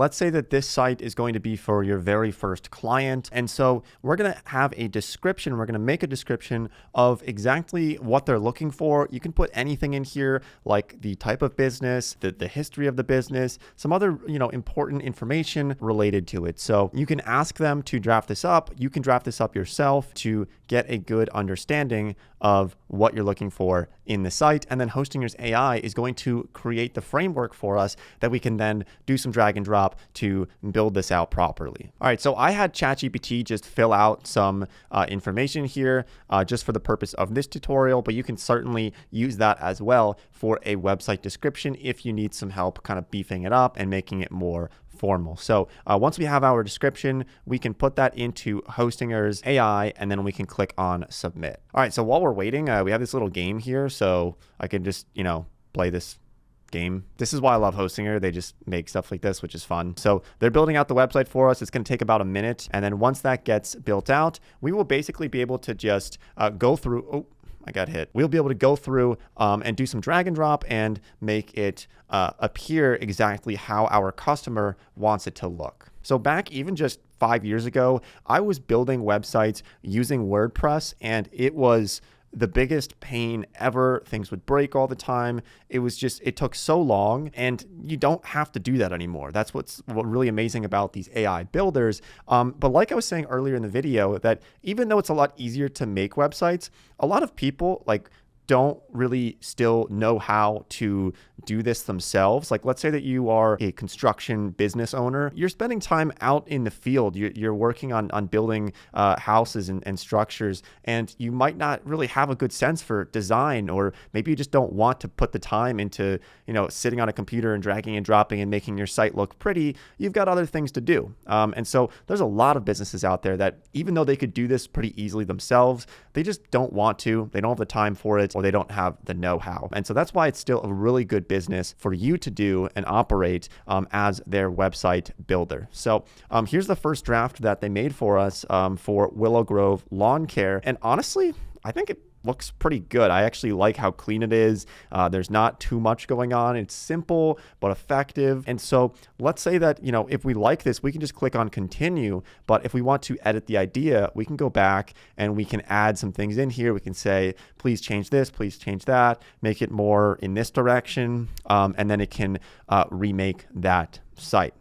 Let's say that this site is going to be for your very first client. And so we're going to have a description. We're going to make a description of exactly what they're looking for. You can put anything in here, like the type of business, the history of the business, some other, important information related to it. So you can ask them to draft this up. You can draft this up yourself to get a good understanding of what you're looking for in the site. And then Hostinger's AI is going to create the framework for us that we can then do some drag and drop to build this out properly. All right, so I had ChatGPT just fill out some information here just for the purpose of this tutorial, but you can certainly use that as well for a website description if you need some help kind of beefing it up and making it more formal. So once we have our description, we can put that into Hostinger's AI, and then we can click on submit. All right, so while we're waiting, we have this little game here, so I can just, play this game. This is why I love Hostinger. They just make stuff like this, which is fun. So they're building out the website for us. It's going to take about a minute. And then once that gets built out, we will basically be able to just go through. Oh, I got hit. We'll be able to go through and do some drag and drop and make it appear exactly how our customer wants it to look. So back even just 5 years ago, I was building websites using WordPress, and it was the biggest pain ever. Things would break all the time. It took so long, and you don't have to do that anymore. That's what's really amazing about these AI builders. But like I was saying earlier in the video, that even though it's a lot easier to make websites, a lot of people don't really still know how to do this themselves. Like, let's say that you are a construction business owner. You're spending time out in the field. You're working on building houses and structures, and you might not really have a good sense for design, or maybe you just don't want to put the time into, sitting on a computer and dragging and dropping and making your site look pretty. You've got other things to do. And so there's a lot of businesses out there that, even though they could do this pretty easily themselves, they just don't want to. They don't have the time for it, or they don't have the know-how. And so that's why it's still a really good business for you to do and operate as their website builder. So here's the first draft that they made for us for Willow Grove Lawn Care. And honestly, I think it looks pretty good. I actually like how clean it is. There's not too much going on. It's simple but effective. And so let's say that, if we like this, we can just click on continue. But if we want to edit the idea, we can go back and we can add some things in here. We can say, please change this, please change that, make it more in this direction. And then it can remake that site.